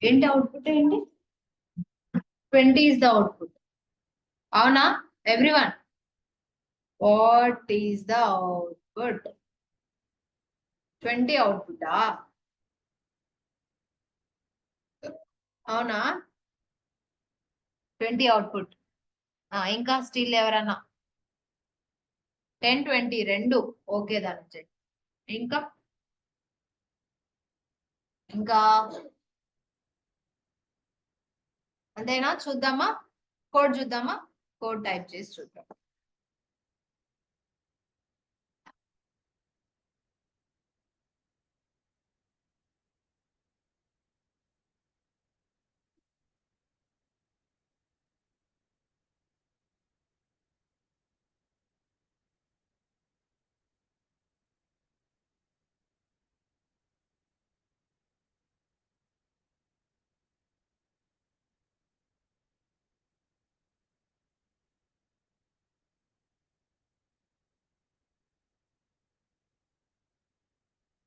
ఏంటి అవుట్పుట్ ఏంటి? 20 is the output. అవునా everyone? What is the output? 20 అవుట్పుటా? అవునా? 20 అవుట్పుట్. ఇంకా స్టిల్ ఎవరన్నా? 10 20 రెండు ఓకే దాని. ఇంకా ఇంకా అంతేనా? చూద్దామా కోడ్, చూద్దామా కోడ్ టైప్ చేసి చూద్దాం.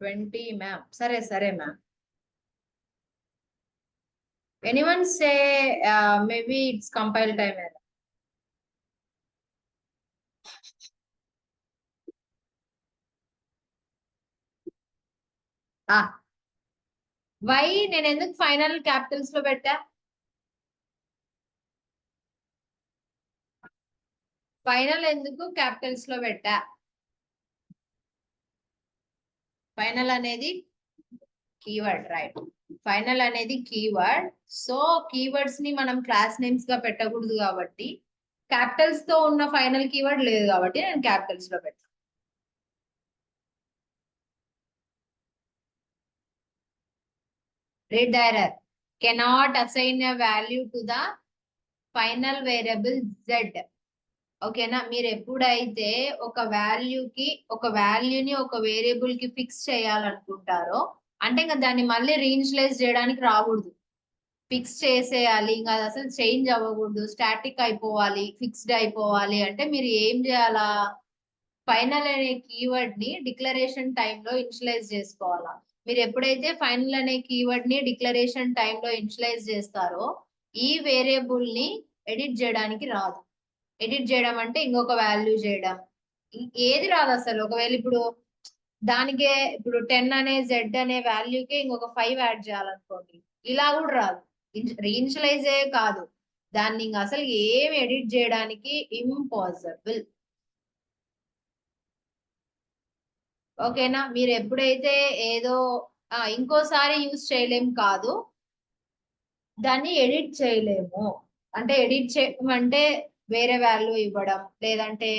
ట్వంటీ మ్యామ్, సరే సరే ma'am. Anyone say maybe it's compile time. Why నేను ఎందుకు ఫైనల్ క్యాపిటల్స్ లో పెట్టా? ఫైనల్ ఎందుకు క్యాపిటల్స్ లో పెట్టా? ఫైనల్ అనేది కీవర్డ్, రైట్? ఫైనల్ అనేది కీవర్డ్. సో కీవర్డ్స్ ని మనం క్లాస్ నేమ్స్ గా పెట్టకూడదు కాబట్టి, క్యాపిటల్స్ తో ఉన్న ఫైనల్ కీవర్డ్ లేదు కాబట్టి నేను క్యాపిటల్స్ లో పెట్టాను. Read the error. Cannot assign a value to the final variable z. ఓకేనా? మీరు ఎప్పుడైతే ఒక వాల్యూని ఒక వేరియబుల్ కి ఫిక్స్ చేయాలనుకుంటారో, అంటే ఇంకా దాన్ని మళ్ళీ రీఇనిషియలైజ్ చేయడానికి రాకూడదు. ఫిక్స్ చేసేయాలి, ఇంకా అది అసలు చేంజ్ అవ్వకూడదు, స్టాటిక్ అయిపోవాలి, ఫిక్స్డ్ అయిపోవాలి అంటే మీరు ఏం చేయాలా? ఫైనల్ అనే కీవర్డ్ ని డిక్లరేషన్ టైంలో ఇనిషియలైజ్ చేసుకోవాలా. మీరు ఎప్పుడైతే ఫైనల్ అనే కీవర్డ్ ని డిక్లరేషన్ టైంలో ఇనిషియలైజ్ చేస్తారో, ఈ వేరియబుల్ ని ఎడిట్ చేయడానికి రాదు. ఎడిట్ చేయడం అంటే ఇంకొక వాల్యూ చేయడం, ఏది రాదు అసలు. ఒకవేళ ఇప్పుడు దానికే ఇప్పుడు 10 అనే జెడ్ అనే వాల్యూకే ఇంకొక 5 యాడ్ చేయాలనుకోండి, ఇలా కూడా రాదు. రీఇనిషియలైజే కాదు, దాన్ని ఇంకా అసలు ఏం ఎడిట్ చేయడానికి ఇంపాసిబుల్. ఓకేనా? మీరు ఎప్పుడైతే ఏదో ఇంకోసారి యూజ్ చేయలేం కాదు, దాన్ని ఎడిట్ చేయలేము. అంటే ఎడిట్ చేయమంటే వేరే వాల్యూ ఇవ్వడం, లేదంటే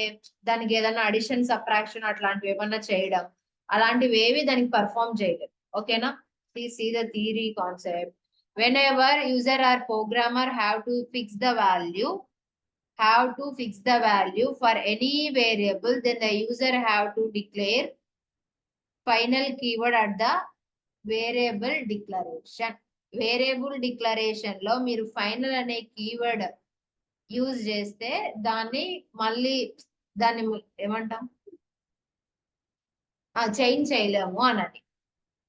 దానికి ఏదైనా అడిషన్ సబ్ట్రాక్షన్ అట్లాంటివి ఏమన్నా చేయడం, అలాంటివి ఏవి దానికి పర్ఫామ్ చేయలేదు. ఓకేనా? Please see the theory concept. Whenever user or programmer have to fix the value for any variable, then the user have to declare final keyword at the variable declaration. Variable declaration లో మీరు final అనే keyword use చేస్తే దాన్ని ఏమంటాం? Change చేయలేము అన్నది.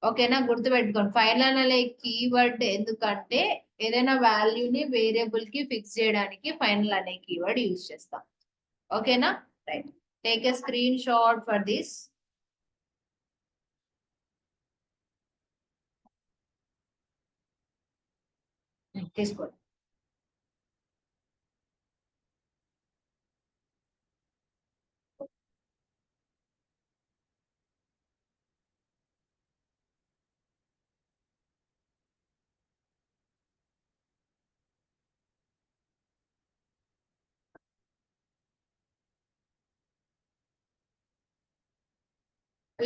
ఓకేనా? గుర్తుపెట్టుకోండి, ఫైనల్ అనే కీవర్డ్ ఎందుకంటే ఏదైనా వాల్యూని వేరియబుల్ కి ఫిక్స్ చేయడానికి ఫైనల్ అనే కీవర్డ్ యూజ్ చేస్తాం. ఓకేనా? Right. Take a screen shot for this. తీసుకోండి.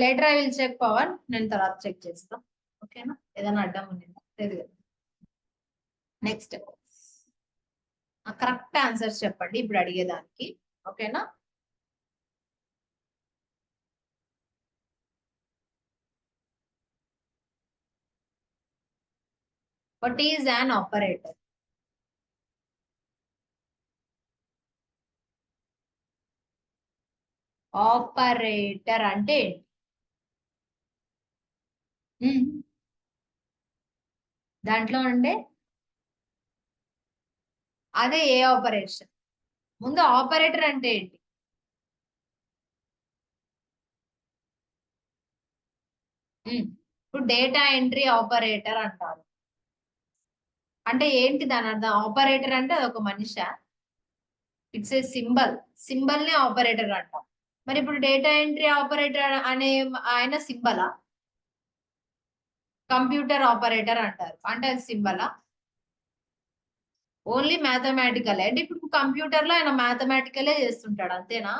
Later I will check Pavan, నేను తర్వాత చెక్ చేస్తాను. ఓకేనా? ఏదైనా అడ్డం ఉంది తెలియదు. నెక్స్ట్ కరెక్ట్ ఆన్సర్స్ చెప్పండి ఇప్పుడు అడిగేదానికి. ఓకేనా? What is an operator? Operator అంటే దాంట్లో ఉండే అదే ఏ ఆపరేషన్. ముందు ఆపరేటర్ అంటే ఏంటి? ఇప్పుడు డేటా ఎంట్రీ ఆపరేటర్ అంటారు. అంటే ఏంటి దాని అర్థం? ఆపరేటర్ అంటే అదొక Manisha? It's a symbol. Symbol ని ఆపరేటర్ అంటాం. మరి ఇప్పుడు డేటా ఎంట్రీ ఆపరేటర్ అనే ఆయన సింబలా? కంప్యూటర్ ఆపరేటర్ అంటారు, అంటే అది సింబలా? Only mathematical. అంటే ఇప్పుడు కంప్యూటర్ లో ఆయన మ్యాథమెటికలే చేస్తుంటాడు అంతేనా?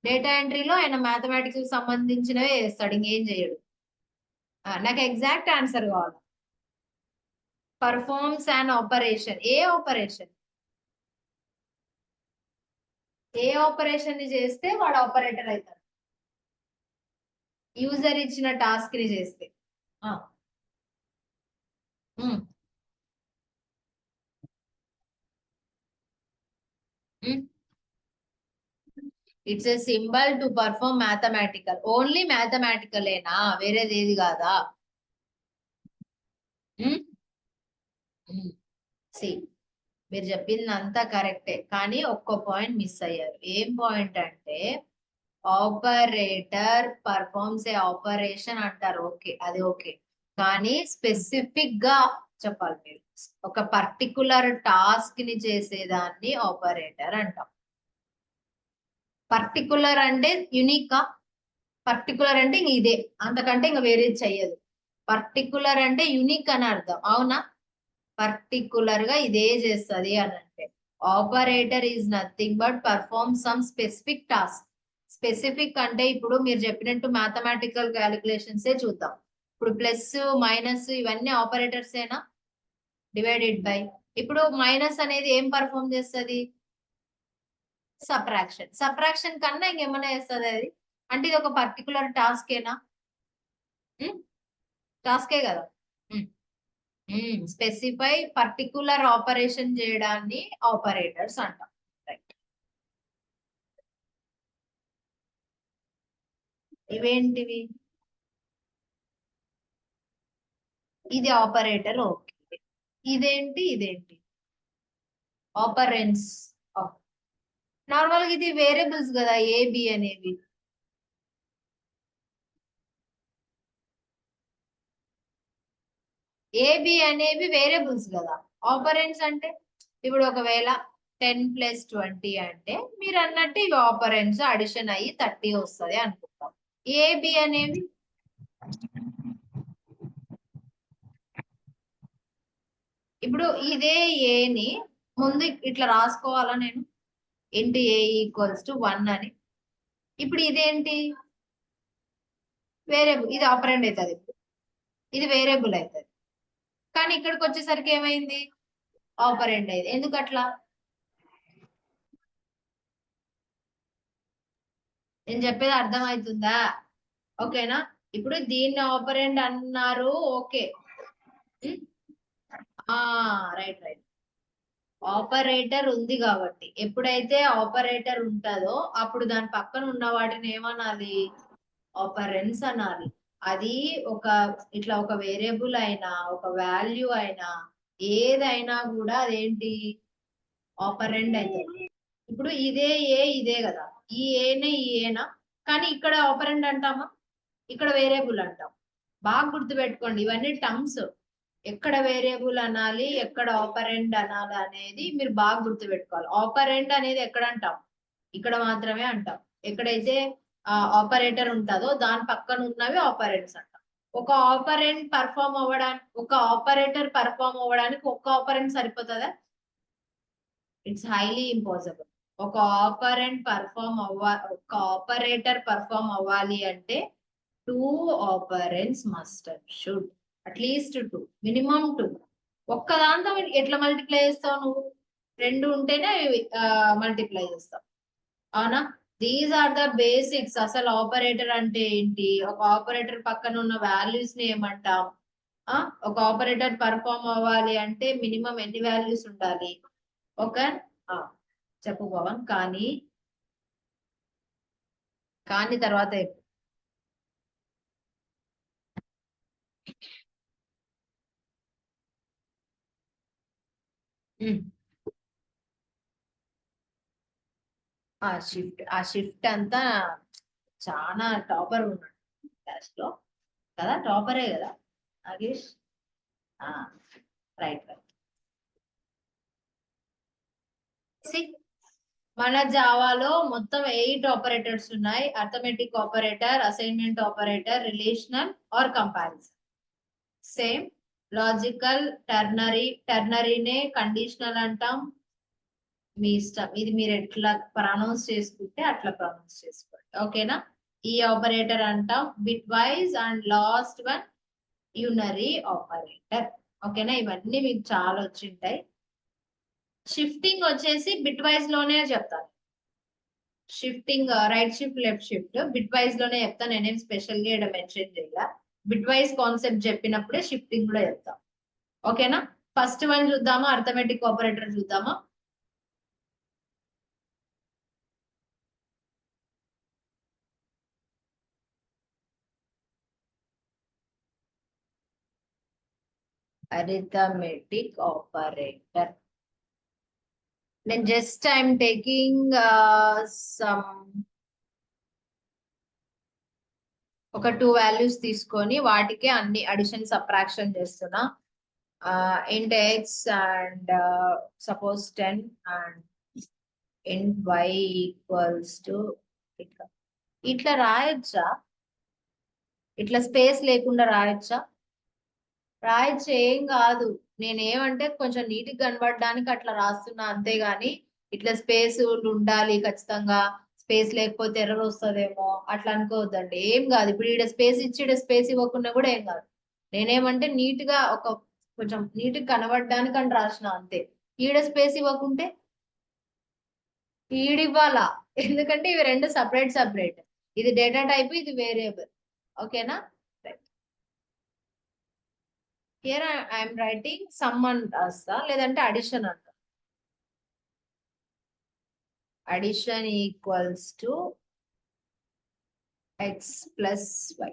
డేటా ఎంట్రీలో ఆయన మ్యాథమెటిక్స్ సంబంధించినవే చేస్తాడు, ఇంకేం చేయడు. నాకు ఎగ్జాక్ట్ ఆన్సర్ కావాలి. Performs and operation. A operation? A operation ని చేస్తే వాడు ఆపరేటర్ అవుతాడు? యూజర్ ఇచ్చిన టాస్క్ ని చేస్తే. It's a symbol to perform mathematical. Only mathematical ఏనా, వేరేది ఏది కాదా? సి, మీరు చెప్పింది అంతా కరెక్టే, కానీ ఒక్క పాయింట్ మిస్ అయ్యారు. ఏం పాయింట్ అంటే ఆపరేటర్ పర్ఫార్మ్స్ ఏ ఆపరేషన్ అంటారు. ఓకే, అది ఓకే. కానీ స్పెసిఫిక్ గా చెప్పాలి మీరు. ఒక పర్టికులర్ టాస్క్ ని చేసేదాన్ని ఆపరేటర్ అంటాం. పర్టికులర్ అంటే యునికా? పర్టికులర్ అంటే ఇంక ఇదే, అంతకంటే ఇంకా వేరేది చెయ్యదు. పర్టికులర్ అంటే యునిక్ అని అర్థం, అవునా? పర్టికులర్ గా ఇదే చేస్తుంది అని అంటే operator is nothing but perform some specific task. Specific అంటే ఇప్పుడు మీరు చెప్పినట్టు మ్యాథమెటికల్ క్యాలిక్యులేషన్స్ ఏ చూద్దాం. ఇప్పుడు ప్లస్ మైనస్ ఇవన్నీ ఆపరేటర్స్ ఏనా? Divided by. ఇప్పుడు మైనస్ అనేది ఏం పర్ఫార్మ్ చేస్తుంది? సబ్ట్రాక్షన్. సబ్ట్రాక్షన్ కన్నా ఇంకేమన్నా చేస్తుంది అది? అంటే ఇది ఒక పర్టికులర్ టాస్క్ ఏనా? టాస్కే కదా. స్పెసిఫై పర్టికులర్ ఆపరేషన్ చేయడాన్ని ఆపరేటర్స్ అంటాం. రైట్. ఇవేంటివి? ఇది ఆపరేటర్, ఓకే. ఇదేంటి? ఇదేంటి? ఆపరెన్స్. నార్మల్ గా ఇది వేరియబుల్స్ కదా, ఏబి అనేవి. ఏబి అనేవి వేరియబుల్స్ కదా. ఆపరెన్స్ అంటే ఇప్పుడు ఒకవేళ 10 + 20 అంటే మీరు అన్నట్టు ఇవి ఆపరెన్స్ అడిషన్ అయ్యి 30 వస్తుంది అనుకుంటాం. ఏబి అనేవి ఇప్పుడు ఇదే ఏని ముందు ఇట్లా రాసుకోవాలా నేను? ఇంటూ ఏ ఈక్వల్స్ టు 1 అని. ఇప్పుడు ఇదేంటి? వేరియబుల్. ఇది ఆపరెండ్ అవుతుంది, ఇది వేరియబుల్ అవుతుంది. కానీ ఇక్కడికి వచ్చేసరికి ఏమైంది? ఆపరెండ్ అయింది. ఎందుకు అట్లా? నేను చెప్పేది అర్థమవుతుందా? ఓకేనా? ఇప్పుడు దీన్ని ఆపరెండ్ అన్నారు, ఓకే. Right right. ఆపరేటర్ ఉంది కాబట్టి ఎప్పుడైతే ఆపరేటర్ ఉంటుందో అప్పుడు దాని పక్కన ఉన్న వాటిని ఏమనాలి? ఆపరెన్స్ అనాలి. అది ఒక ఇట్లా ఒక వేరియబుల్ అయినా ఒక వాల్యూ అయినా ఏదైనా కూడా అదేంటి? ఆపరెండ్ అవుతుంది. ఇప్పుడు ఇదే ఏ ఇదే కదా, ఈ ఏనే ఈ ఏనా, కానీ ఇక్కడ ఆపరెండ్ అంటామా, ఇక్కడ వేరియబుల్ అంటాం. బాగా గుర్తుపెట్టుకోండి, ఇవన్నీ టర్మ్స్. ఎక్కడ వేరియబుల్ అనాలి, ఎక్కడ ఆపరెండ్ అనాలి అనేది మీరు బాగా గుర్తుపెట్టుకోవాలి. ఆపరెండ్ అనేది ఎక్కడ అంటాం? ఇక్కడ మాత్రమే అంటాం. ఎక్కడైతే ఆపరేటర్ ఉంటుందో దాని పక్కన ఉన్నవి ఆపరెంట్స్ అంటాం. ఒక ఆపరెంట్ పర్ఫామ్ అవ్వడానికి, ఒక ఆపరేటర్ పర్ఫామ్ అవ్వడానికి ఒక్క ఆపరెంట్ సరిపోతుందా? It's highly impossible. ఒక ఆపరేటర్ పర్ఫామ్ అవ్వాలి అంటే 2 operands must should, at least 2, minimum 2. ఒక్క దాంతో ఎట్లా మల్టిప్లై చేస్తావు నువ్వు? 2 ఉంటేనే మల్టిప్లై చేస్తావు, అవునా? These are the basics. అసలు ఆపరేటర్ అంటే ఏంటి, ఒక ఆపరేటర్ పక్కన ఉన్న వాల్యూస్ ని ఏమంటాం? ఒక ఆపరేటర్ పర్ఫామ్ అవ్వాలి అంటే మినిమం ఎన్ని వాల్యూస్ ఉండాలి? ఓకే. చెప్పు పవన్. కానీ కానీ తర్వాత ఆ షిఫ్ట్ అంతా చాలా టాపర్ ఉన్నాడు క్లాస్ లో కదా, టాపరే కదా నాగేష్. Right right. మన జావాలో మొత్తం 8 ఆపరేటర్స్ ఉన్నాయి. Arithmetic operator, assignment operator, relational or comparison. Same logical, టర్నరీనే కండిషనల్ అంటాం. మీ ఇష్టం, ఇది మీరు ఎట్లా ప్రొనౌన్స్ చేసుకుంటే అట్లా ప్రొనౌన్స్ చేసుకోండి. ఓకేనా. ఈ ఆపరేటర్ అంటాం bitwise, and last one unary operator. ఓకేనా. ఇవన్నీ మీకు చాలా వచ్చింటాయి. షిఫ్టింగ్ వచ్చేసి బిట్ వైజ్ లోనే చెప్తాను. Shifting right shift, left shift bitwise లోనే చెప్తాను. నేనేం స్పెషల్ గా ఇక్కడ మెన్షన్ చేయాల. బిట్ వైజ్ కాన్సెప్ట్ చెప్పినప్పుడే షిఫ్టింగ్ కూడా చెప్తాం. ఓకేనా. ఫస్ట్ వన్ చూద్దామా, అర్థమెటిక్ ఆపరేటర్ చూద్దామా. arithmetic operator. Then just I'm taking some ఒక 2 వాల్యూస్ తీసుకొని వాటికి అన్ని అడిషన్ సబ్ట్రాక్షన్ చేస్తున్నా. int x and suppose 10 and int y equals to ఇట్లా రాయొచ్చా? ఇట్లా స్పేస్ లేకుండా రాయొచ్చా? రాయొచ్చు, ఏం కాదు. నేనేమంటే కొంచెం నీట్ గా కనబడడానికి అట్లా రాస్తున్నా అంతేగాని ఇట్లా స్పేస్ ఉండాలి ఖచ్చితంగా, స్పేస్ లేకపోతే ఎర్రర్ వస్తుందేమో అట్లా అనుకోవద్దండి. ఏం కాదు. ఇప్పుడు ఈడ స్పేస్ ఇచ్చి ఈడ స్పేస్ ఇవ్వకుండా కూడా ఏం కాదు. నేనేమంటే నీట్ గా కొంచెం నీట్ గా కనబడడానికి అని రాసిన అంతే. ఈడ స్పేస్ ఇవ్వకుంటే ఈడివ్వాలా, ఎందుకంటే ఇవి రెండు సపరేట్. ఇది డేటా టైప్, ఇది వేరియబుల్. ఓకేనా. హియర్ ఐఎమ్ రైటింగ్ సమ్ అని రాస్తా, లేదంటే అడిషన్ అంట. Addition equals to x plus y.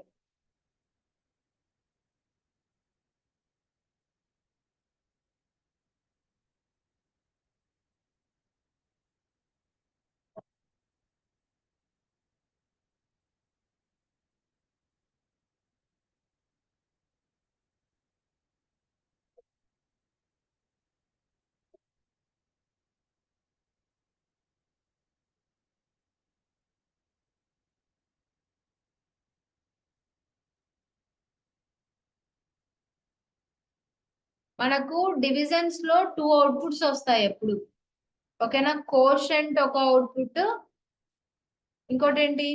మనకు డివిజన్స్ లో 2 అవుట్పుట్స్ వస్తాయి ఎప్పుడు. ఓకేనా. కోషంట్ ఒక అవుట్పుట్, ఇంకోటి ఏంటి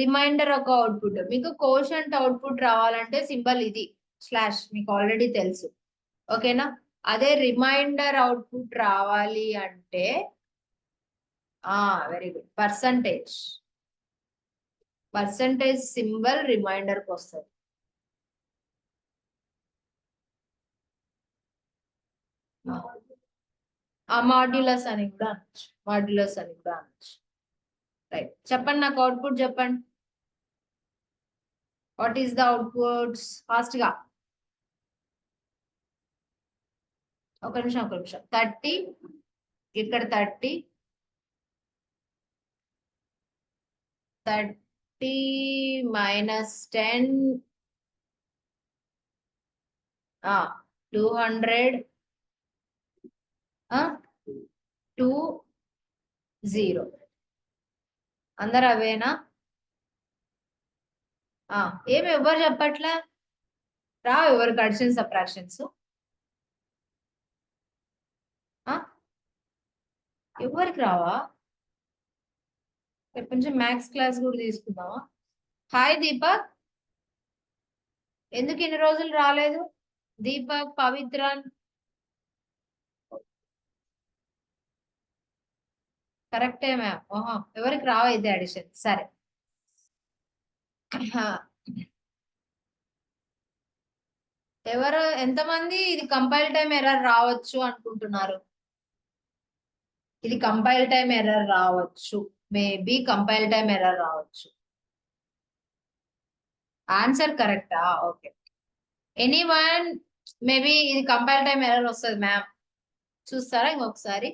రిమైండర్ ఒక అవుట్పుట్. మీకు కోషంట్ అవుట్పుట్ రావాలంటే సింబల్ ఇది స్లాష్, మీకు ఆల్రెడీ తెలుసు. ఓకేనా. అదే రిమైండర్ అవుట్పుట్ రావాలి అంటే very good, percentage symbol remainder కి వస్తుంది. మాడ్యులస్ అని కూడా అనొచ్చు. రైట్. చెప్పండి నాకు అవుట్పుట్ చెప్పండి. What is the outputs fast గా. ఒక నిమిషం 30, ఇక్కడ 30 minus 10 200 2 0. అందరు అవేనా? ఏమి ఎవరు చెప్పట్లే, ఎవరికి అడిషన్ సబ్ట్రాక్షన్స్ ఎవరికి రావా? కొంచెం మ్యాథ్స్ క్లాస్ కూడా తీసుకుందామా? హాయ్ దీపక్, ఎందుకు ఇన్ని రోజులు రాలేదు? దీపక్, పవిత్రన్ కరెక్టే మ్యామ్. ఎవరికి రావైతే అడిషన్. సరే. ఎవరు ఎంతమంది ఇది కంపైల్ టైం ఎర్రర్ రావచ్చు అనుకుంటున్నారు? ఇది కంపైల్ టైం ఎర్రర్ రావచ్చు, మేబీ కంపైల్ టైం ఎర్రర్ రావచ్చు. ఆన్సర్ కరెక్టా? ఓకే. ఎనీవన్, మేబీ ఇది కంపైల్ టైం ఎర్రర్ వస్తుంది మ్యామ్. చూస్తారా ఇంకొకసారి?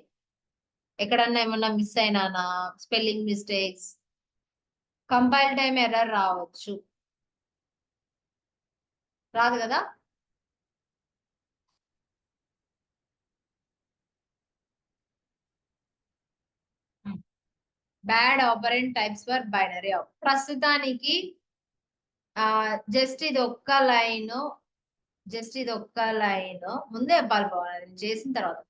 ఎక్కడన్నా ఏమన్నా మిస్ అయినానా? Spelling mistakes, compile time error రావచ్చు. రాదు కదా? Bad operand types for binary. ప్రస్తుతానికి జస్ట్ ఇది ఒక్క లైన్, ముందే చెప్పాలి నేను చేసిన తర్వాత.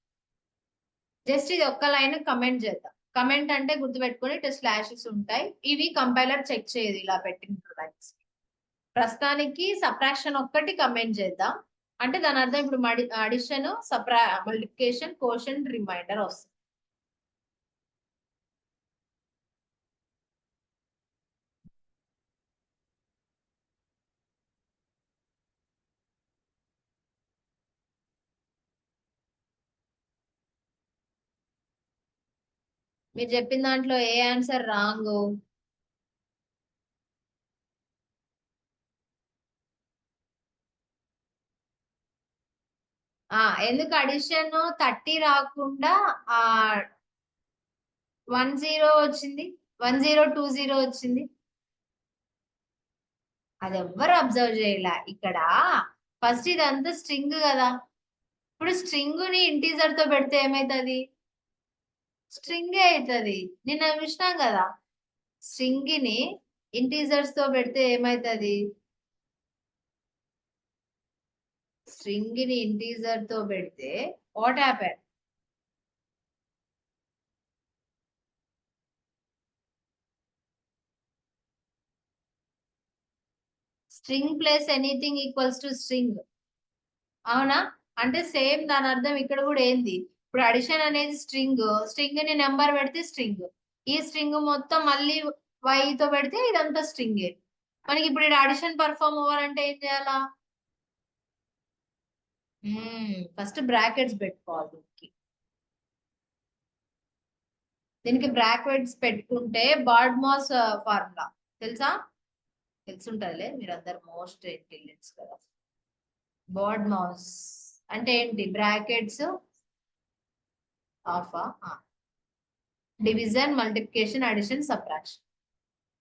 జస్ట్ ఇది ఒక్క లైన్ కమెంట్ చేద్దాం. కమెంట్ అంటే గుర్తుపెట్టుకొని ఇటు స్లాషెస్ ఉంటాయి. ఇవి కంపైలర్ చెక్ చేయదు ఇలా పెట్టిన లైన్స్. ప్రస్తుతానికి సబ్ట్రాక్షన్ ఒక్కటి కమెంట్ చేద్దాం. అంటే దాని అర్థం ఇప్పుడు అడిషన్, మల్టిప్లికేషన్, కోషన్, రిమైండర్ వస్తుంది. మీరు చెప్పిన దాంట్లో ఏ ఆన్సర్ రాంగ్? ఎందుకు అడిషన్ 30 రాకుండా 10 వచ్చింది, 1020 వచ్చింది? అది ఎవ్వరు అబ్జర్వ్ చేయలే. ఇక్కడ ఫస్ట్ ఇదంతా స్ట్రింగ్ కదా. ఇప్పుడు స్ట్రింగ్ ని ఇంటీజర్ తో పెడితే ఏమైతుంది? స్ట్రింగే అవుతుంది. నిన్న చూసినాం కదా, స్ట్రింగ్ ని ఇంటీజర్స్ తో పెడితే ఏమైతుంది? స్ట్రింగ్ ని ఇంటీజర్ తో పెడితే what happen? String plus anything equals to string. అవునా? అంటే సేమ్ దాని అర్థం ఇక్కడ కూడా ఏంది? ఇప్పుడు అడిషన్ అనేది స్ట్రింగ్, స్ట్రింగ్ ని నెంబర్ పెడితే స్ట్రింగ్, ఈ స్ట్రింగ్ మొత్తం మళ్ళీ y తో పెడితే ఇదంతా స్ట్రింగే. మనకి ఇప్పుడు ఇక్కడ అడిషన్ పర్ఫామ్ అవ్వాలంటే ఏం చేయాలా? ఫస్ట్ బ్రాకెట్స్ పెట్టుకోవాలి. దీనికి బ్రాకెట్స్ పెట్టుకుంటే బార్డ్మాస్ ఫార్ములా తెలుసా? తెలుసుంటదిలే, మీరు అందరు మోస్ట్ ఇంటెలిజెంట్స్ కదా. బార్డ్మాస్ అంటే ఏంటి? Brackets of division, multiplication, addition, subtraction.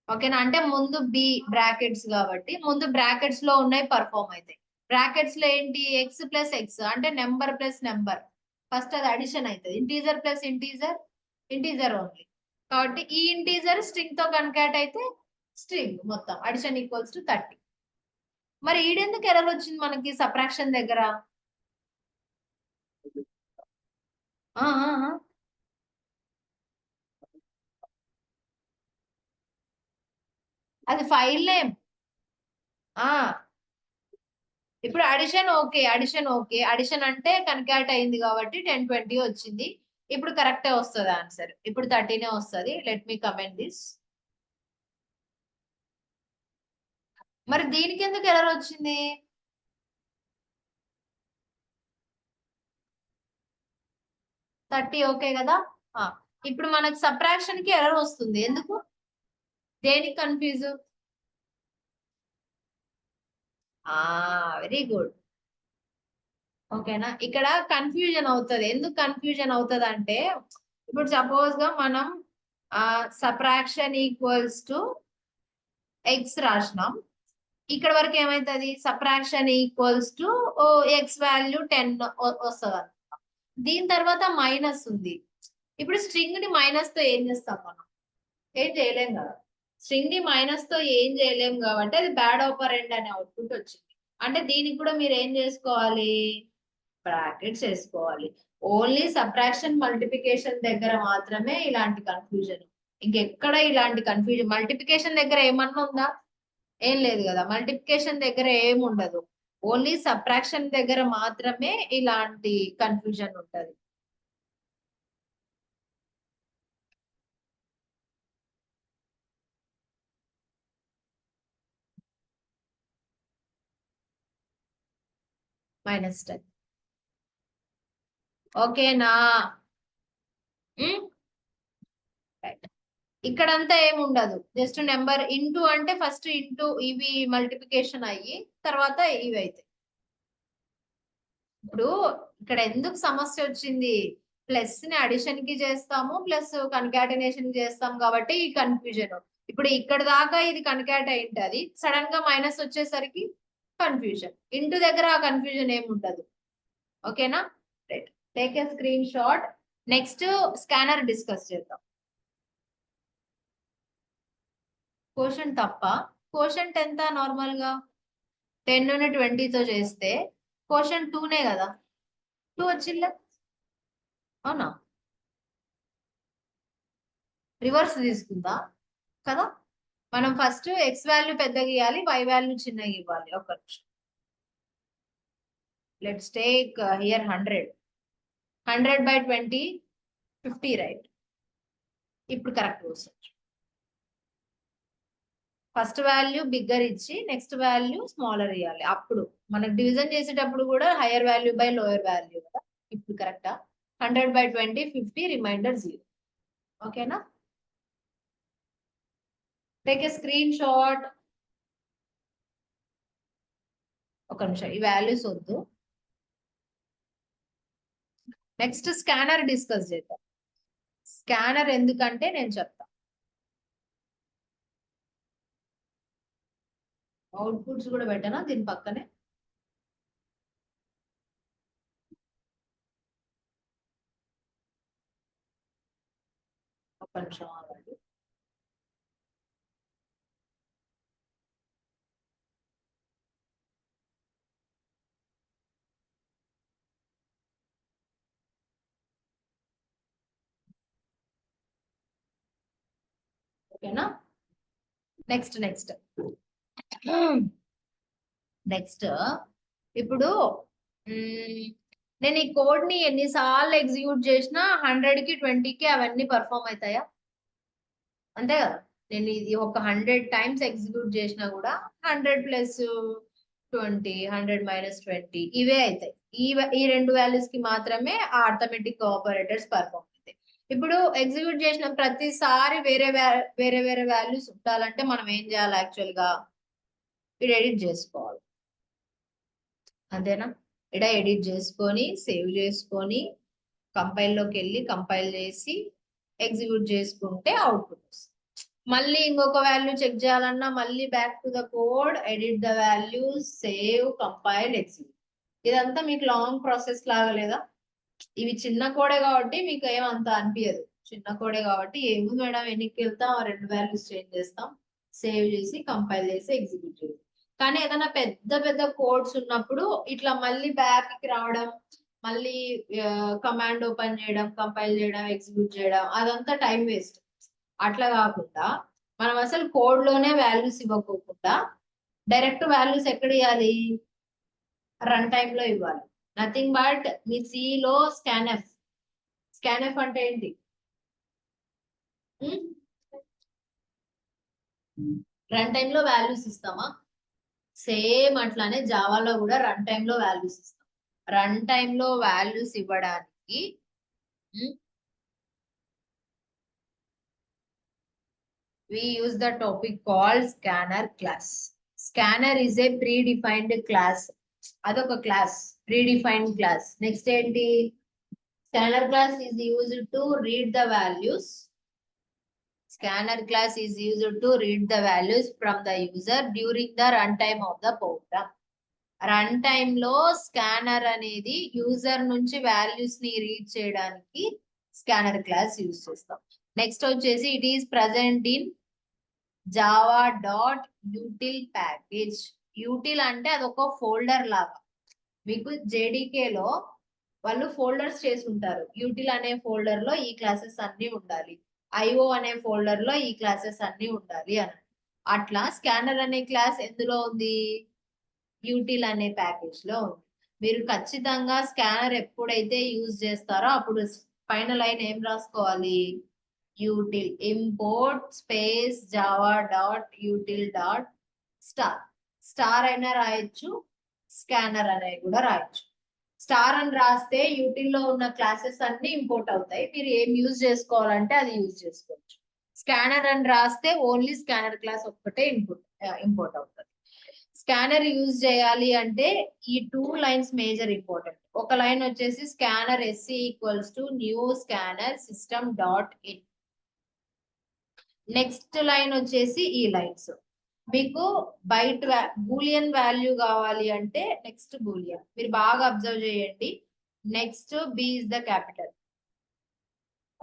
ఓకేనా? అంటే ముందు బి బ్రాకెట్స్ కాబట్టి ముందు బ్రాకెట్స్ లో ఉన్నాయి పర్ఫామ్ అయితే. బ్రాకెట్స్ లో ఏంటి? ఎక్స్ ప్లస్ ఎక్స్ అంటే నెంబర్ ప్లస్ నెంబర్. ఫస్ట్ అది అడిషన్ అవుతుంది. Integer plus integer, integer only. కాబట్టి ఈ ఇంటీజర్ స్ట్రింగ్ తో కన్కాట్ అయితే స్ట్రింగ్ మొత్తం అడిషన్ ఈక్వల్స్ టు 30. మరి ఈడెందుకు ఎర్రర్ వచ్చింది మనకి సబ్ట్రాక్షన్ దగ్గర? అది ఫైల్ నేమ్. ఇప్పుడు అడిషన్ ఓకే, అడిషన్ అంటే కన్కాట్ అయింది కాబట్టి 1020 వచ్చింది. ఇప్పుడు కరెక్టే వస్తుంది ఆన్సర్. ఇప్పుడు 30 వస్తుంది. Let me comment this. మరి దీనికి ఎందుకు ఎర్రర్ వచ్చింది? ఓకే కదా. ఇప్పుడు మనకు సబ్ట్రాక్షన్ కి ఎర్రర్ వస్తుంది. ఎందుకు? దేనికి కన్ఫ్యూజ్? Very good. ఓకేనా? ఇక్కడ కన్ఫ్యూజన్ అవుతుంది. ఎందుకు కన్ఫ్యూజన్ అవుతుంది అంటే, ఇప్పుడు సపోజ్ గా మనం సబ్ట్రాక్షన్ ఈక్వల్స్ టు ఎక్స్ రాసినాం. ఇక్కడ వరకు ఏమైతుంది? Subtraction equals to X value 10 వస్తుంది. దీని తర్వాత మైనస్ ఉంది. ఇప్పుడు స్ట్రింగ్ ని మైనస్ తో ఏం చేస్తాం మనం? ఏం చేయలేం కదా. స్ట్రింగ్ ని మైనస్ తో ఏం చేయలేం కాబట్టి అది బ్యాడ్ ఆపరెండ్ అనే అవుట్పుట్ వచ్చింది. అంటే దీనికి కూడా మీరు ఏం చేసుకోవాలి? బ్రాకెట్స్ వేసుకోవాలి. ఓన్లీ సబ్ట్రాక్షన్, మల్టిప్లికేషన్ దగ్గర మాత్రమే ఇలాంటి కన్ఫ్యూజన్. ఇంకెక్కడ ఇలాంటి కన్ఫ్యూజన్? మల్టిప్లికేషన్ దగ్గర ఏమన్నా ఉందా? ఏం లేదు కదా. మల్టిప్లికేషన్ దగ్గర ఏం ఉండదు. ఓన్లీ సబ్ట్రాక్షన్ దగ్గర మాత్రమే ఇలాంటి కన్ఫ్యూజన్ ఉంటది. -10. ఓకేనా? రైట్. ఇక్కడంతా ఏముండదు. జస్ట్ నెంబర్ ఇంటూ అంటే ఫస్ట్ ఇంటూ ఇవి మల్టిప్లికేషన్ అయ్యి తర్వాత ఇవి అయితే ఇప్పుడు ఇక్కడ ఎందుకు సమస్య వచ్చింది, ప్లస్ ని అడిషన్ కి చేస్తాము ప్లస్ కన్కాటినేషన్ కి చేస్తాం కాబట్టి ఈ కన్ఫ్యూజన్. ఇప్పుడు ఇక్కడ దాకా ఇది కన్కాట్ అయి ఉంటది, సడన్ గా మైనస్ వచ్చేసరికి కన్ఫ్యూజన్. ఇంటూ దగ్గర ఆ కన్ఫ్యూజన్ ఏమి ఉండదు. ఓకేనా, right, take a screen shot. Next scanner discuss చేద్దాం. కోషంట్ తప్ప, కోషంట్ ఎంత నార్మల్ గా 10 ని 20 తో చేస్తే కోషంట్ 2నే కదా, 2 వచ్చిందా, అవునా, రివర్స్ తీసుకుందా కదా. మనం ఫస్ట్ ఎక్స్ వాల్యూ పెద్దగా ఇవ్వాలి, వై వాల్యూ చిన్నగా ఇవ్వాలి. ఒక నిమిషం, లెట్స్ టేక్ హియర్ 100/20 50, రైట్. ఇప్పుడు కరెక్ట్ వస్తుంది. ఫస్ట్ వాల్యూ బిగ్గర్ ఇచ్చి నెక్స్ట్ వాల్యూ స్మాలర్ ఇవ్వాలి. అప్పుడు మనకు డివిజన్ చేసేటప్పుడు కూడా hire value by lower value కదా. ఇప్పుడు కరెక్టా, 100/20 50, రిమైండర్ 0. ఓకేనా, టేక్ ఎ స్క్రీన్ షాట్. ఒక నిమిషం, ఈ వాల్యూస్ వద్దు. నెక్స్ట్ స్కానర్ డిస్కస్ చేద్దాం. స్కానర్ ఎందుకంటే నేను చెప్తా. అవుట్పుట్స్ కూడా పెట్టనా దీని పక్కనే. ఒక నిమిషం ఆగండి. ఓకేనా, నెక్స్ట్ ఇప్పుడు నేను ఈ కోడ్ ని ఎన్నిసార్లు ఎగ్జిక్యూట్ చేసినా 100కి 20కి అవన్నీ పర్ఫామ్ అవుతాయా, అంతే కదా. నేను ఇది ఒక 100 టైమ్స్ ఎగ్జిక్యూట్ చేసినా కూడా 100+20 100-20 ఇవే అవుతాయి. ఈ రెండు వాల్యూస్ కి మాత్రమే ఆ అర్థమెటిక్ ఆపరేటర్స్ పర్ఫామ్ అవుతాయి. ఇప్పుడు ఎగ్జిక్యూట్ చేసిన ప్రతిసారి వేరే వాల్యూస్ ఉండాలంటే మనం ఏం చేయాలి, యాక్చువల్ గా ఇది ఎడిట్ చేసుకోవాలి. అంతేనా, ఇక్కడ ఎడిట్ చేసుకొని సేవ్ చేసుకొని కంపైల్లోకి వెళ్ళి కంపైల్ చేసి ఎగ్జిక్యూట్ చేసుకుంటే అవుట్పుట్ వస్తుంది. మళ్ళీ ఇంకొక వాల్యూ చెక్ చేయాలన్నా మళ్ళీ back to the code, edit the values, save, compile, execute. ఇదంతా మీకు లాంగ్ ప్రాసెస్ లాగా లేదా. ఇవి చిన్న కోడే కాబట్టి మీకు ఏమంత అనిపించదు. చిన్న కోడే కాబట్టి ఏముంది మేడం, ఎన్నికి వెళ్తాం, ఆ రెండు వాల్యూస్ చేంజ్ చేస్తాం, సేవ్ చేసి కంపైల్ చేసి ఎగ్జిక్యూట్ చేస్తాం. కానీ ఏదైనా పెద్ద కోడ్స్ ఉన్నప్పుడు ఇట్లా మళ్ళీ బ్యాక్ కి రావడం, మళ్ళీ కమాండ్ ఓపెన్ చేయడం, కంపైల్ చేయడం, ఎగ్జిక్యూట్ చేయడం, అదంతా టైం వేస్ట్. అట్లా కాకుండా మనం అసలు కోడ్ లోనే వాల్యూస్ ఇవ్వకోకుండా డైరెక్ట్ వాల్యూస్ ఎక్కడ ఇవ్వాలి, రన్ టైమ్ లో ఇవ్వాలి. నథింగ్ బట్ మీ సి లో స్కాన్ఎఫ్ అంటే ఏంటి, రన్ టైమ్ లో వాల్యూస్ ఇస్తామా. సేమ్ అట్లానే జావాలో కూడా రన్ టైమ్ లో వాల్యూస్ ఇస్తాం. రన్ టైమ్ లో వాల్యూస్ ఇవ్వడానికి we use the topic called scanner class. Scanner is a predefined class. అదొక క్లాస్, predefined class. నెక్స్ట్ ఏంటి, scanner class is used to read the values. Scanner class is used to read the values from the user during the runtime of the program. Run time లో scanner అనేది user నుంచి values ని read చేయడానికి scanner class use చేస్తాం. Next వచ్చేసి it is present in java.util package. Util అంటే అదొక folder లాగా. మీకు జేడీకే లో వాళ్ళు ఫోల్డర్స్ చేసి ఉంటారు. యూటిల్ అనే ఫోల్డర్ లో ఈ క్లాసెస్ అన్ని ఉండాలి, ఐఓ అనే ఫోల్డర్ లో ఈ క్లాసెస్ అన్ని ఉండాలి అని. అట్లా స్కానర్ అనే క్లాస్ ఎందులో ఉంది, యూటిల్ అనే ప్యాకేజ్ లో ఉంది. మీరు ఖచ్చితంగా స్కానర్ ఎప్పుడైతే యూజ్ చేస్తారో అప్పుడు పైన లైన్ ఏం రాసుకోవాలి, util import space java.util.star. Star అయినా రాయొచ్చు, స్కానర్ అనేది కూడా రాయొచ్చు. స్టార్ అని రాస్తే యూటిల్ లో ఉన్న క్లాసెస్ అన్ని ఇంపోర్ట్ అవుతాయి, మీరు ఏం యూజ్ చేసుకోవాలంటే అది యూజ్ చేసుకోవచ్చు. స్కానర్ అని రాస్తే ఓన్లీ స్కానర్ క్లాస్ ఒక్కటే ఇంపోర్ట్ అవుతుంది. స్కానర్ యూజ్ చేయాలి అంటే ఈ 2 లైన్స్ మేజర్ ఇంపార్టెంట్. ఒక లైన్ వచ్చేసి scanner SC equals to new scanner system dot in. Next line వచ్చేసి ఈ లైన్స్. మీకు బైట్ బూలియన్ వాల్యూ కావాలి అంటే నెక్స్ట్ బూలియన్. మీరు బాగా అబ్జర్వ్ చేయండి. Next B is the capital.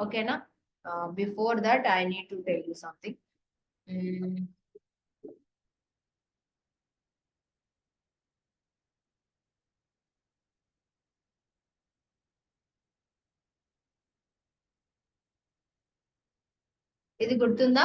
ఓకేనా? Before that I need to tell you something. ఇది గుర్తుందా?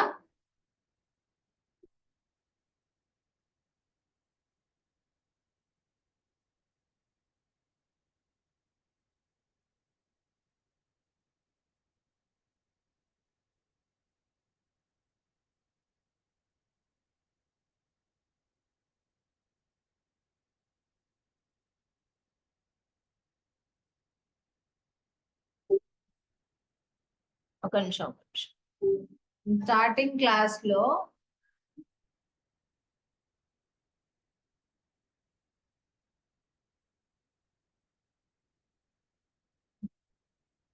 ఒక నిమిషం. స్టార్టింగ్ క్లాస్ లో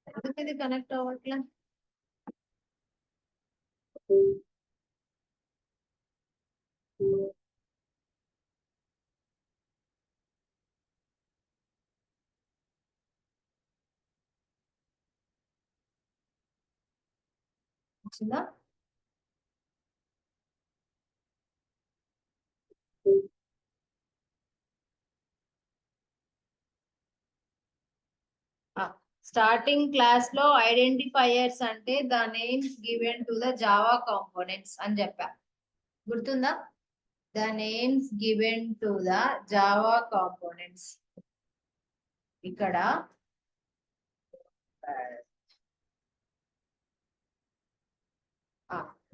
ఎందుకు ఇది కనెక్ట్ అవ్వట్లే? వచ్చిందా? స్టార్టింగ్ క్లాస్ లో ఐడెంటిఫైయర్స్ అంటే the names given to the Java components అని చెప్పా. గుర్తుందా? The names given to the Java components. ఇక్కడ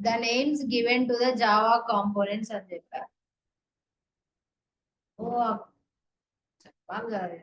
the names given to the Java components అని చెప్పా. ఓ చెప్పాలి కదా.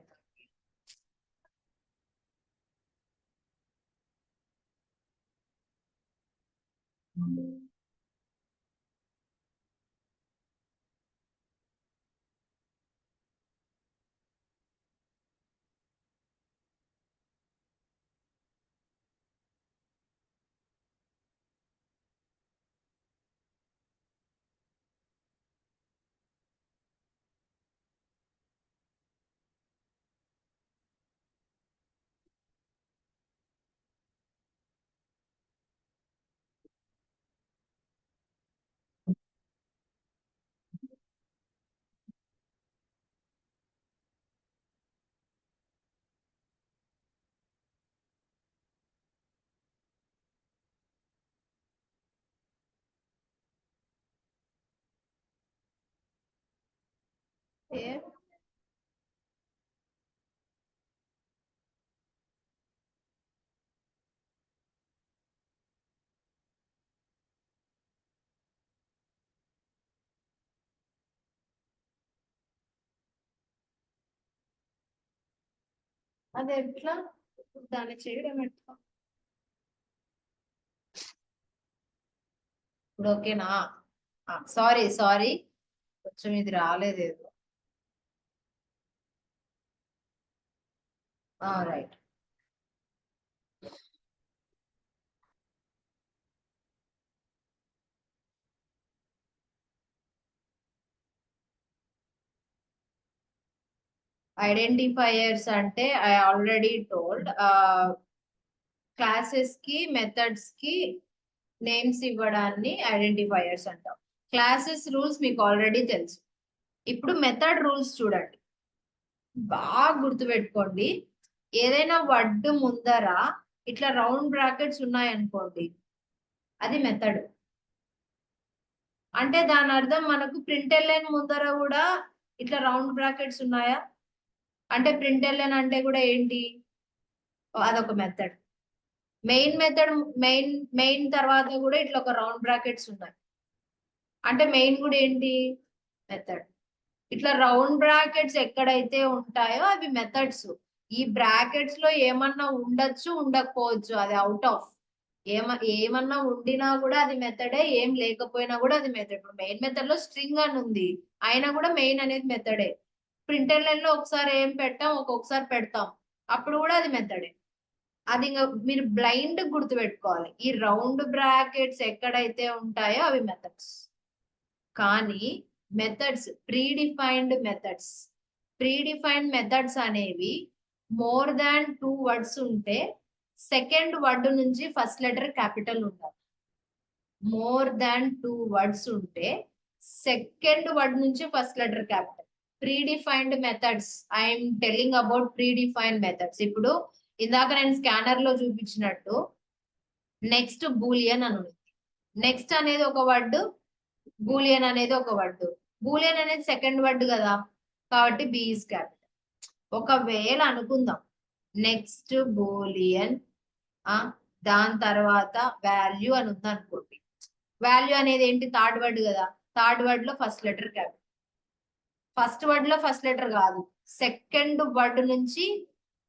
అది ఎట్లా దాన్ని చేయడం ఎట్లా? ఇప్పుడు ఓకేనా? సారీ సారీ, కొంచెం ఇది రాలేదేదో. రైట్. ఐడెంటిఫైయర్స్ అంటే ఐ ఆల్రెడీ టోల్డ్, క్లాసెస్ కి మెథడ్స్ కి నేమ్స్ ఇవ్వడాన్ని ఐడెంటిఫైయర్స్ అంటాం. క్లాసెస్ రూల్స్ మీకు ఆల్రెడీ తెలుసు. ఇప్పుడు మెథడ్ రూల్స్ చూడండి, బాగా గుర్తుపెట్టుకోండి. ఏదైనా వర్డ్ ముందర ఇట్లా రౌండ్ బ్రాకెట్స్ ఉన్నాయనుకోండి, అది మెథడ్. అంటే దాని అర్థం మనకు ప్రింట్ఎల్ఎన్ ముందర కూడా ఇట్లా రౌండ్ బ్రాకెట్స్ ఉన్నాయా అంటే ప్రింట్ఎల్ఎన్ అంటే కూడా ఏంటి? అదొక మెథడ్. మెయిన్ మెథడ్ మెయిన్ తర్వాత కూడా ఇట్లా ఒక రౌండ్ బ్రాకెట్స్ ఉన్నాయి అంటే మెయిన్ కూడా ఏంటి? మెథడ్. ఇట్లా రౌండ్ బ్రాకెట్స్ ఎక్కడైతే ఉంటాయో అవి మెథడ్స్. ఈ బ్రాకెట్స్ లో ఏమన్నా ఉండొచ్చు ఉండకపోవచ్చు, అది అవుట్ ఆఫ్. ఏమన్నా ఉండినా కూడా అది మెథడే, ఏం లేకపోయినా కూడా అది మెథడ్. ఇప్పుడు మెయిన్ మెథడ్ లో స్ట్రింగ్ అని ఉంది, అయినా కూడా మెయిన్ అనేది మెథడే. ప్రింటర్ లైన్ లో ఒకసారి ఏం పెట్టాం, ఒక్కొక్కసారి పెడతాం, అప్పుడు కూడా అది మెథడే. అది ఇంకా మీరు బ్లైండ్ గుర్తు పెట్టుకోవాలి. ఈ రౌండ్ బ్రాకెట్స్ ఎక్కడైతే ఉంటాయో అవి మెథడ్స్. కానీ మెథడ్స్ ప్రీడిఫైన్డ్ మెథడ్స్ అనేవి మోర్ దాన్ 2 వర్డ్స్ ఉంటే సెకండ్ వర్డ్ నుంచి ఫస్ట్ లెటర్ క్యాపిటల్ ఉండాలి. మోర్ దాన్ 2 వర్డ్స్ ఉంటే సెకండ్ వర్డ్ నుంచి first letter capital. Predefined methods, I'm telling about predefined methods. ఇప్పుడు ఇందాక నేను స్కానర్ లో చూపించినట్టు నెక్స్ట్ బూలియన్ అని ఉంది. నెక్స్ట్ అనేది ఒక వర్డ్, బూలియన్ అనేది ఒక వర్డ్. బూలియన్ అనేది సెకండ్ వర్డ్ కదా, కాబట్టి బి ఈస్ క్యాపిటల్. ఒకవేళ అనుకుందాం నెక్స్ట్ బూలియన్ దాని తర్వాత వాల్యూ అని ఉంది అనుకోండి. వాల్యూ అనేది ఏంటి, థర్డ్ వర్డ్ కదా, థర్డ్ వర్డ్ లో first letter capital. First word లో ఫస్ట్ లెటర్ కాదు, సెకండ్ వర్డ్ నుంచి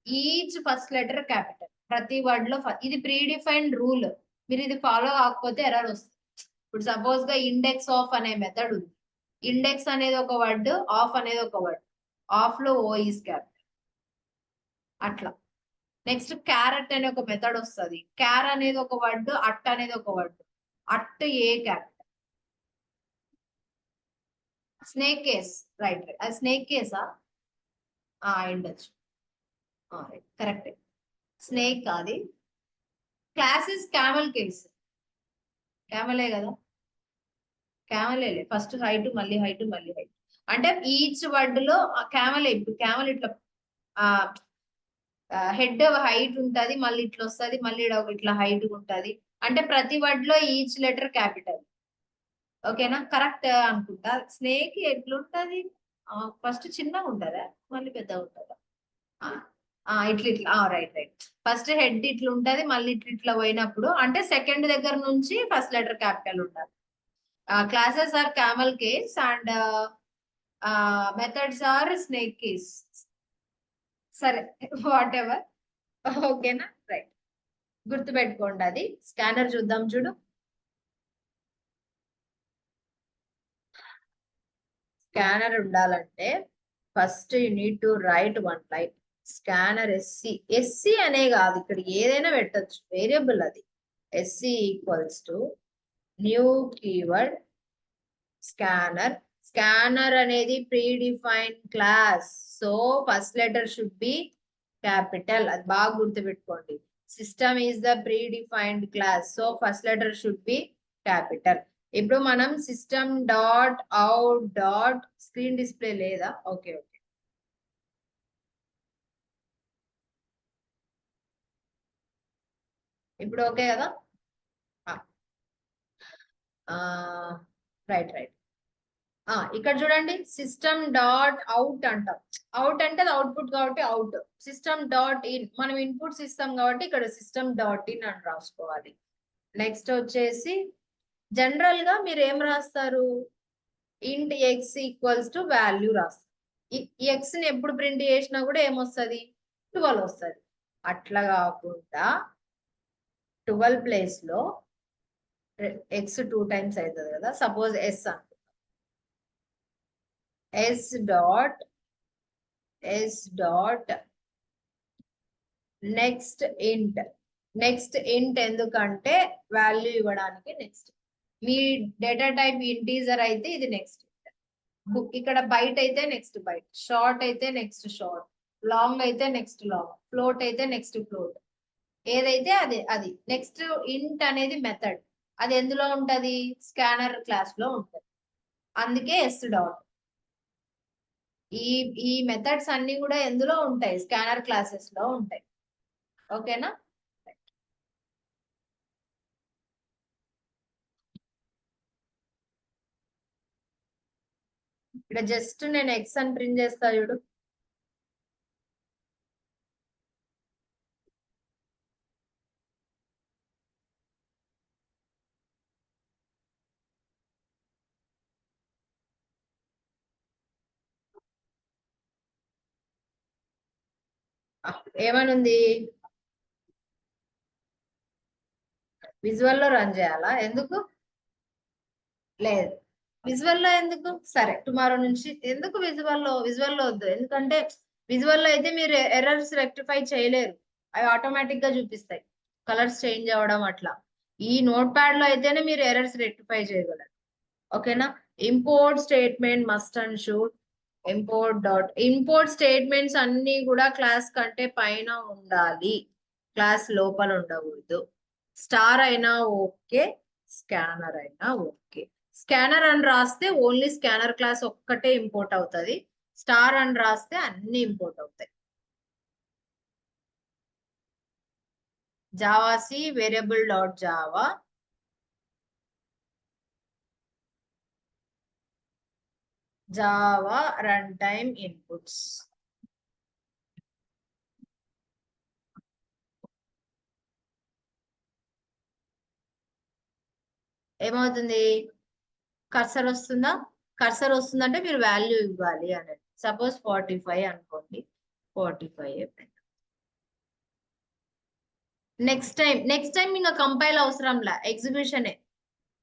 ఈచ్ ఫస్ట్ లెటర్ క్యాపిటల్. ప్రతి వర్డ్ లో ఇది ప్రీడిఫైన్డ్ రూల్. మీరు ఇది ఫాలో కాకపోతే ఎర్రర్ వస్తుంది. ఇప్పుడు సపోజ్ గా ఇండెక్స్ ఆఫ్ అనే మెథడ్ ఉంది. ఇండెక్స్ అనేది ఒక వర్డ్, ఆఫ్ అనేది ఒక వర్డ్. ఆఫ్ లో ఓ ఈస్ క్యాపిటల్. అట్లా నెక్స్ట్ క్యారెట్ అనే ఒక మెథడ్ వస్తుంది. క్యార్ అనేది ఒక వర్డ్, అట్ అనేది ఒక word. At a capital. Snake case, right అది స్నేక్ కేసా ఉండొచ్చు, కరెక్ట్. స్నేక్ అది. క్లాస్ ఇస్ క్యామల్ కేస్, క్యామలే కదా, క్యామలే. ఫస్ట్ హైట్ మళ్ళీ హైట్ మళ్ళీ హైట్, అంటే ఈచ్ వర్డ్ లో క్యామలే. ఇప్పుడు క్యామల్ ఇట్లా హెడ్ హైట్ ఉంటది, మళ్ళీ ఇట్లా వస్తుంది, మళ్ళీ ఇట్లా హైట్ ఉంటది. అంటే ప్రతి వర్డ్ లో ఈచ్ లెటర్ క్యాపిటల్. ఓకేనా, కరెక్ట్ అనుకుంటా. స్నేక్ ఎట్లుంటది, ఫస్ట్ చిన్నగా ఉంటదా మళ్ళీ పెద్దగా ఉంటదా? ఇట్లా ఇట్లా, రైట్ రైట్. ఫస్ట్ హెడ్ ఇట్లా ఉంటది, మళ్ళీ ఇట్లా ఇట్లా పోయినప్పుడు అంటే సెకండ్ దగ్గర నుంచి ఫస్ట్ లెటర్ క్యాపిటల్ ఉండాలి. Classes or camel case and methods or snake case. సరే, వాట్ ఎవర్. ఓకేనా, రైట్. గుర్తు పెట్టుకోండి. అది స్కానర్ చూద్దాం, చూడు. స్కానర్ ఉండాలంటే first you need to write one line. Scanner SC అనే కాదు, ఇక్కడ ఏదైనా పెట్టచ్చు, వేరియబుల్ అది. SC equals to new keyword scanner. Scanner అనేది predefined class, so first letter should be capital. అది బాగా గుర్తుపెట్టుకోండి. System is the predefined class, so first letter should be capital. ఇప్పుడు మనం system dot out dot screen display లేదా, okay okay. ఇప్పుడు okay కదా, right right. ఇక్కడ చూడండి, సిస్టమ్ డాట్ అవుట్ అంటాం. అవుట్ అంటే అది అవుట్పుట్ కాబట్టి అవుట్. సిస్టమ్ డాట్ ఇన్, మనం ఇన్పుట్స్ ఇస్తాం కాబట్టి ఇక్కడ సిస్టమ్ డాట్ ఇన్ అని రాసుకోవాలి. నెక్స్ట్ వచ్చేసి జనరల్ గా మీరు ఏం రాస్తారు, ఇంట్ ఎక్స్ ఈక్వల్స్ టు వాల్యూ రాస్తారు. ఈ ఎక్స్ ని ఎప్పుడు ప్రింట్ చేసినా కూడా ఏమొస్తుంది, 12 వస్తుంది. అట్లా కాకుండా 12 ప్లేస్ లో ఎక్స్ 2 టైమ్స్ అవుతుంది కదా, సపోజ్ ఎస్ అనుకుంటాం. ఎస్ డాట్ నెక్స్ట్ ఇంట్. నెక్స్ట్ ఇంట్ ఎందుకంటే వాల్యూ ఇవ్వడానికి. నెక్స్ట్ మీ డేటా టైప్ ఇంటీజర్ అయితే ఇది నెక్స్ట్. ఇక్కడ బైట్ అయితే నెక్స్ట్ బైట్, షార్ట్ అయితే నెక్స్ట్ షార్ట్, లాంగ్ అయితే నెక్స్ట్ లాంగ్, ఫ్లోట్ అయితే నెక్స్ట్ ఫ్లోట్. ఏదైతే అది నెక్స్ట్. ఇంట్ అనేది మెథడ్, అది ఎందులో ఉంటది, స్కానర్ క్లాస్ లో ఉంటది, అందుకే ఎస్ డాట్. ఈ మెథడ్స్ అన్ని కూడా ఎందులో ఉంటాయి, స్కానర్ క్లాసెస్ లో ఉంటాయి. ఓకేనా, ఇక్కడ జస్ట్ నేను ఎక్స్ అని ప్రింట్ చేస్తా చూడు. ఏమనుంది, విజువల్ లో రన్ చేయాలా? ఎందుకు? లేదు, విజువల్ లో ఎందుకు? సరే, టుమారో నుంచి ఎందుకు విజువల్ లో వద్దు, ఎందుకంటే విజువల్ లో అయితే మీరు ఎర్రర్స్ రెక్టిఫై చేయలేరు, అవి ఆటోమేటిక్ గా చూపిస్తాయి కలర్స్ చేంజ్ అవ్వడం అట్లా. ఈ నోట్ ప్యాడ్ లో అయితేనే మీరు ఎర్రర్స్ రెక్టిఫై చేయగలరు. ఓకేనా? Import statement must and should import statements అన్ని కూడా క్లాస్ కంటే పైన ఉండాలి, క్లాస్ లోపల ఉండకూడదు. స్టార్ అయినా ఓకే, స్కానర్ అయినా ఓకే. స్కానర్ అని రాస్తే ఓన్లీ స్కానర్ క్లాస్ ఒక్కటే ఇంపోర్ట్ అవుతుంది, స్టార్ అని రాస్తే అన్ని ఇంపోర్ట్ అవుతాయి. జావాసి variable dot Java Java run time inputs. ఏమవుతుంది? కర్సర్ వస్తుందా? కర్సర్ వస్తుందంటే మీరు వాల్యూ ఇవ్వాలి అనేది. సపోజ్ 45 అనుకోండి, 45. నెక్స్ట్ టైం ఇంకా కంపైల్ అవసరంలా, ఎగ్జిక్యూషనే,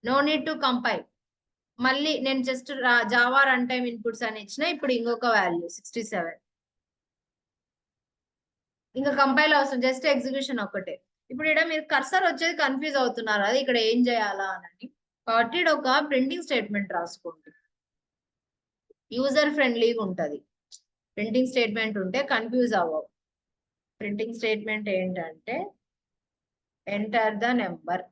నో నీడ్ టు కంపైల్. మళ్ళీ నేను just Java run time inputs అని ఇచ్చిన, ఇప్పుడు ఇంకొక వాల్యూ 67. ఇంకా కంపైల్ అవసరం, జస్ట్ ఎగ్జిక్యూషన్ ఒక్కటే. ఇప్పుడు ఇక్కడ మీరు కర్సర్ వచ్చేది కన్ఫ్యూజ్ అవుతున్నారు, అది ఇక్కడ ఏం చేయాలా అని. కాబట్టి ఒక ప్రింటింగ్ స్టేట్మెంట్ రాసుకోండి, యూజర్ ఫ్రెండ్లీగా ఉంటది. ప్రింటింగ్ స్టేట్మెంట్ ఉంటే కన్ఫ్యూజ్ అవ్వవు. ప్రింటింగ్ స్టేట్మెంట్ ఏంటంటే ఎంటర్ ద నెంబర్.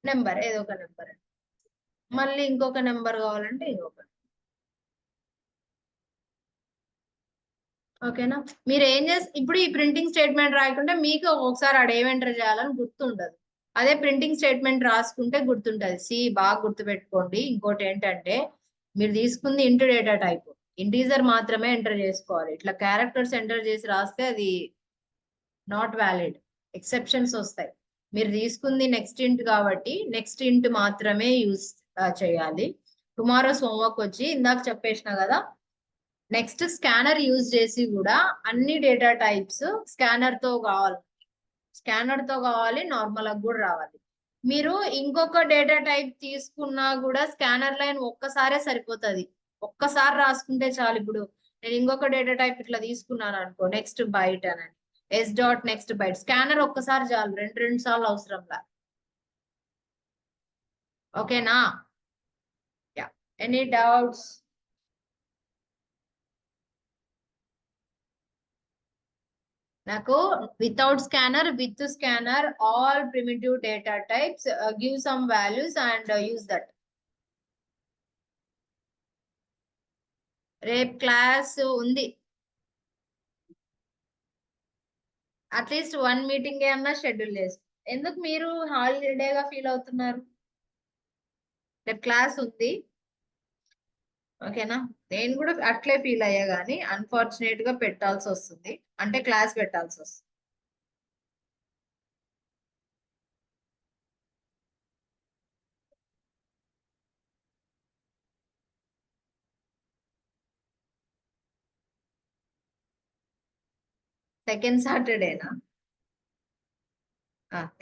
నెంబర్ ఏదో ఒక నెంబర్, మళ్ళీ ఇంకొక నెంబర్ కావాలంటే ఇంకొక. ఓకేనా? మీరు ఏం చేస్తే ఇప్పుడు ఈ ప్రింటింగ్ స్టేట్మెంట్ రాయకుంటే మీకు ఒకసారి ఆడ ఏం ఎంటర్ చేయాలని గుర్తుండదు. అదే ప్రింటింగ్ స్టేట్మెంట్ రాసుకుంటే గుర్తుంటది. బాగా గుర్తుపెట్టుకోండి. ఇంకోటి ఏంటంటే మీరు తీసుకుంది ఇంటు డేటా టైప్, ఇంటీజర్ మాత్రమే ఎంటర్ చేసుకోవాలి. ఇట్లా క్యారెక్టర్స్ ఎంటర్ చేసి రాస్తే అది నాట్ వ్యాలిడ్, ఎక్సెప్షన్స్ వస్తాయి. మీరు తీసుకుంది నెక్స్ట్ ఇంట్ కాబట్టి నెక్స్ట్ ఇంట్ మాత్రమే యూజ్ చేయాలి. టుమారోస్ హోంవర్క్ వచ్చి ఇందాక చెప్పేసిన కదా, నెక్స్ట్ స్కానర్ యూజ్ చేసి కూడా అన్ని డేటా టైప్స్ స్కానర్ తో కావాలి, నార్మల్ కూడా రావాలి. మీరు ఇంకొక డేటా టైప్ తీసుకున్నా కూడా స్కానర్ లైన్ ఒక్కసారే సరిపోతుంది, ఒక్కసారి రాసుకుంటే చాలు. ఇప్పుడు నేను ఇంకొక డేటా టైప్ ఇట్లా తీసుకున్నాను అనుకో, నెక్స్ట్ బైట్ అని, S dot next byte, scanner ఒక్కసారి చాలు, రెండు సార్లు అవసరంలా. ఓకేనా? Yeah, any doubts? నాకు without scanner, with scanner, all primitive data types, give some values and use that. రేపు క్లాస్ ఉంది, అట్లీస్ట్ 1 మీటింగ్ ఏమన్నా షెడ్యూల్ చేసి. ఎందుకు మీరు హాలిడేగా ఫీల్ అవుతున్నారు? రేపు క్లాస్ ఉంది, ఓకేనా? నేను కూడా అట్లే ఫీల్ అయ్యా, కానీ అన్ఫార్చునేట్ గా పెట్టాల్సి వస్తుంది, అంటే క్లాస్ పెట్టాల్సి వస్తుంది. సెకండ్ సాటర్డేనా?